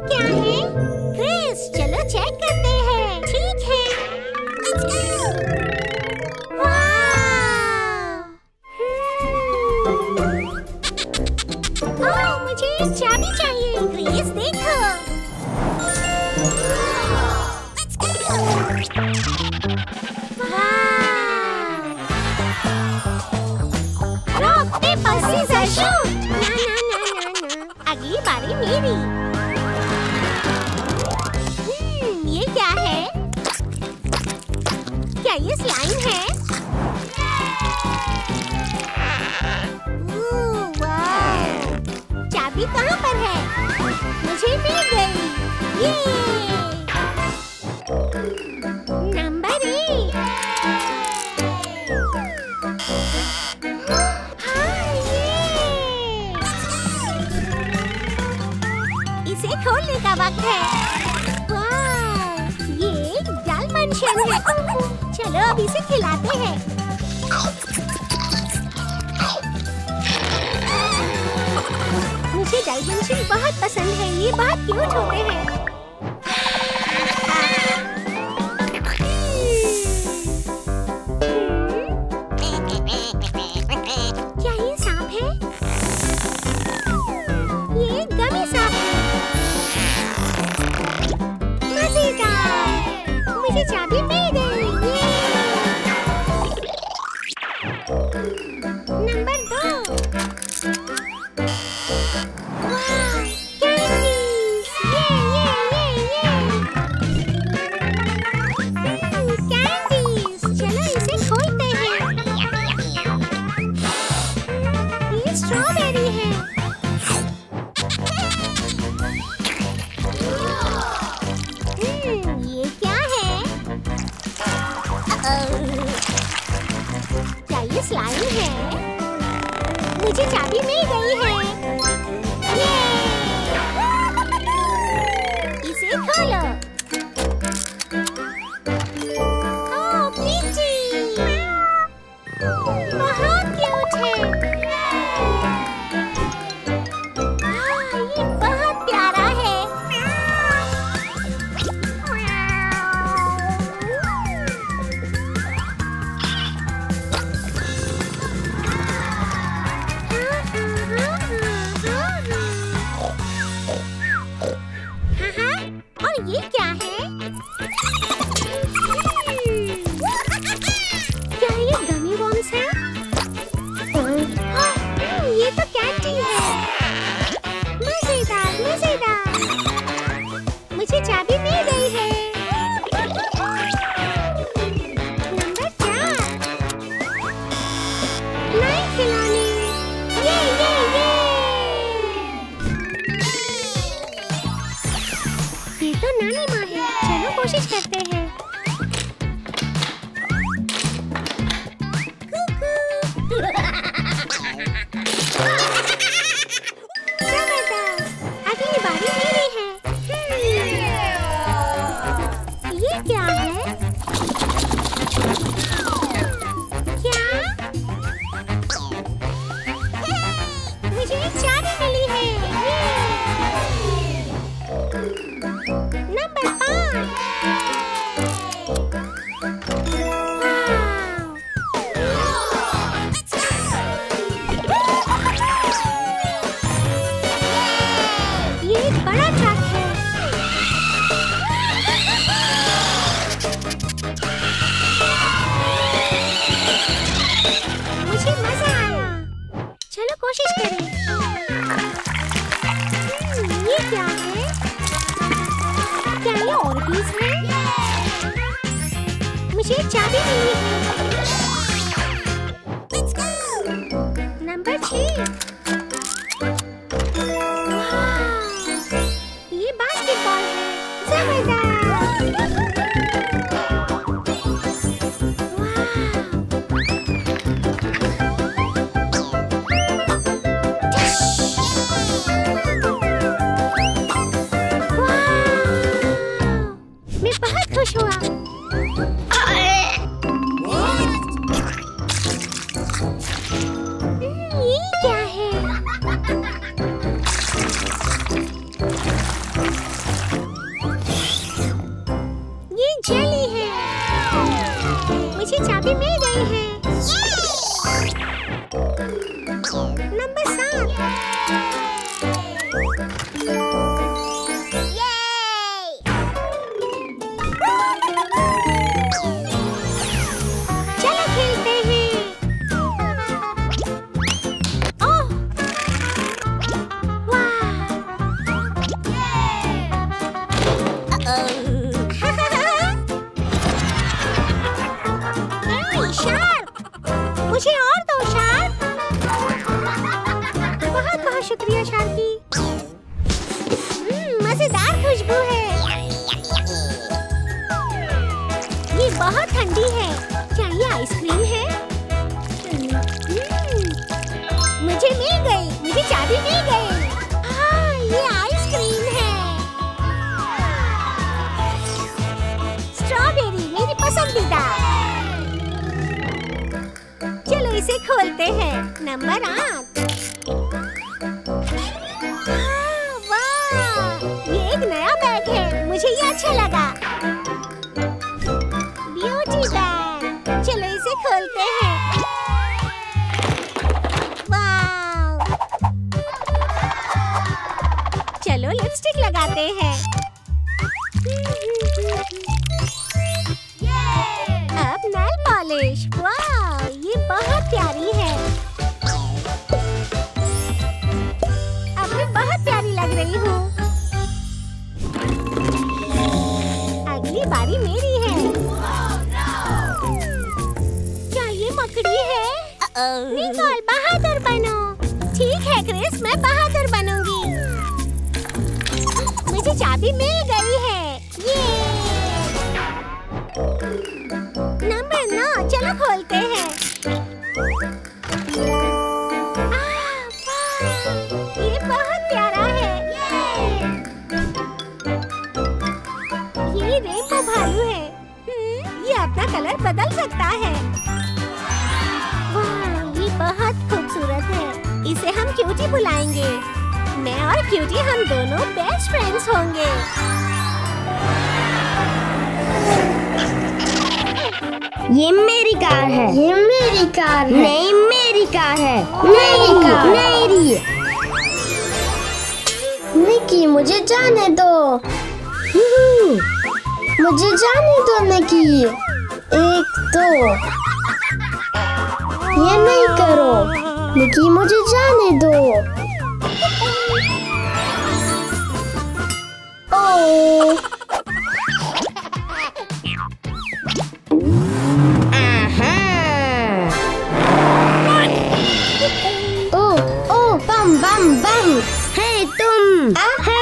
क्या है? क्रिस, चलो चेक करते हैं। ठीक है। वाह! मुझे एक चाबी चाहिए। क्रिस, देखो। Rock paper scissor shoot. ना। अगली बारी मेरी। ये क्या है? क्या ये स्लाइम है? वाह! चाबी कहाँ पर है? मुझे मिल गई। ये नंबर 1। इसे खोलने का वक्त है। वाह! ये एक डालमनशन है। चलो अब इसे खिलाते हैं। मुझे डालमनशन बहुत पसंद है। ये बहुत क्यूट होते हैं। क्या ये सांप है? ये गमी सांप है। मजेदार! मुझे चाबी मिल गई। नंबर 2। वाह! कैंडीज! कैंडीज! चलो इसे खोलते हैं। ये स्ट्रॉबेरी है। ये क्या है? क्या ये स्लाइम है? मुझे चाबी मिल गई है। ये! इसे खोलो। ओह, प्रीटी! बहुत क्यूट है। ये बहुत प्यारा है। और ये क्या है? क्या ये गमी वॉर्म्स है? ये तो कैंडी है। मजेदार, मजेदार। मुझे चाबी मिल गई है। नंबर 4। नए खिलौने। ये! ये तो नानी माँ है। चलो कोशिश करते हैं। जबरदस्त! अगली बारी मेरी है। ये क्या है? क्या? मुझे एक चाबी मिली है। नंबर 5। ये एक बड़ा ट्रक है। मुझे मजा आया। चलो कोशिश करें। ये क्या है? क्या ये ऑर्किड्स है? मुझे चाबी मिली है। नंबर 6। ये बास्केटबॉल है। जबरदस्त! मैं बहुत खुश हुआ। आइस क्रीम है। मुझे मिल गई, मुझे चाबी मिल गई। हाँ, ये आइस क्रीम है। स्ट्रॉबेरी मेरी पसंदीदा। चलो इसे खोलते हैं। नंबर 8। वाह, ये एक नया बैग है, मुझे ये अच्छा लगा। Beauty bag. चलो इसे खोलते हैं। वाह, चलो लिपस्टिक लगाते हैं। अब नेल पॉलिश। वाह, ये बहुत प्यारी है। अब मैं बहुत प्यारी लग रही हूँ। अगली बारी मेरी है। क्या ये मकड़ी है? निकोल, बहादुर बनो। ठीक है क्रिस, मैं बहादुर बनूंगी। मुझे चाबी मिल गई है। ये नंबर 9। चलो खोलते हैं। ये बहुत प्यारा है। ये रेनबो भालू है। ये अपना कलर बदल सकता है। वाह, ये बहुत खूबसूरत है। इसे हम क्यूटी बुलाएंगे। मैं और क्यूटी हम दोनों बेस्ट फ्रेंड्स होंगे। ये मेरी कार है। ये मेरी कार है। नहीं, मेरी कार है। मेरी कार। मेरी। निकी, मुझे जाने दो। मुझे जाने दो निकी। 1 2। ये नहीं करो निकी, मुझे जाने दो। ओह, बम बम बम। हे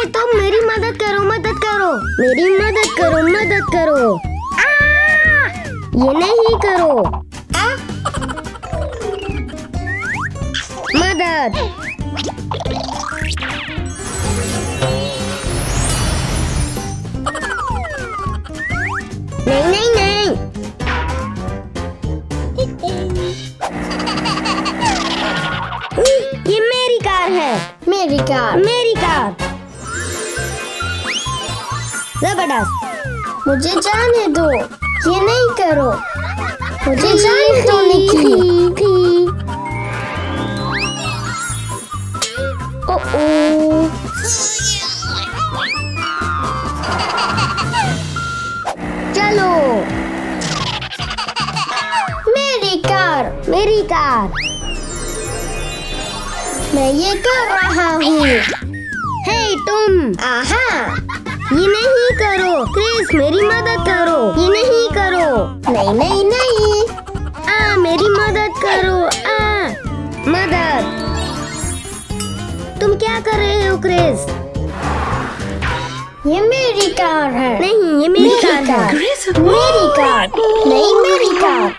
तुम मेरी मदद करो, मदद करो, मेरी मदद करो, मदद करो। ये नहीं करो। मदद। नहीं नहीं नहीं। ये मेरी कार है। मेरी कार। मेरी कार। जबरदस्त। मुझे जाने दो। ये नहीं करो। मुझे जाने दो निकी। ओह, चलो। मेरी कार। मेरी कार। मैं ये कर रहा हूँ। हे तुम। आहा, ये नहीं करो क्रिस, मेरी मदद करो। ये नहीं करो। नहीं नहीं नहीं। मेरी मदद करो। मदद। तुम क्या कर रहे हो क्रिस? ये मेरी कार है। नहीं, ये मेरी कार है। मेरी कार। नहीं, मेरी कार।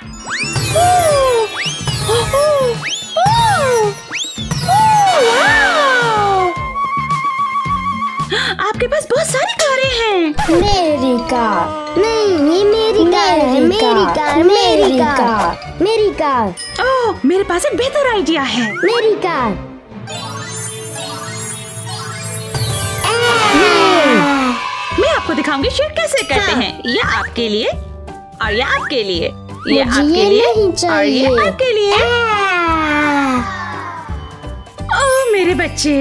आपके पास बहुत सारी कारें हैं। मेरी कार। नहीं, ये मेरी कार है। मेरी कार, मेरी कार, मेरी कार। ओह, मेरे पास एक बेहतर आइडिया है। मेरी कार। मैं आपको दिखाऊंगी शेयर कैसे करते हैं। ये आपके लिए और ये आपके लिए। ये आपके लिए और ये आपके लिए। ओह मेरे बच्चे,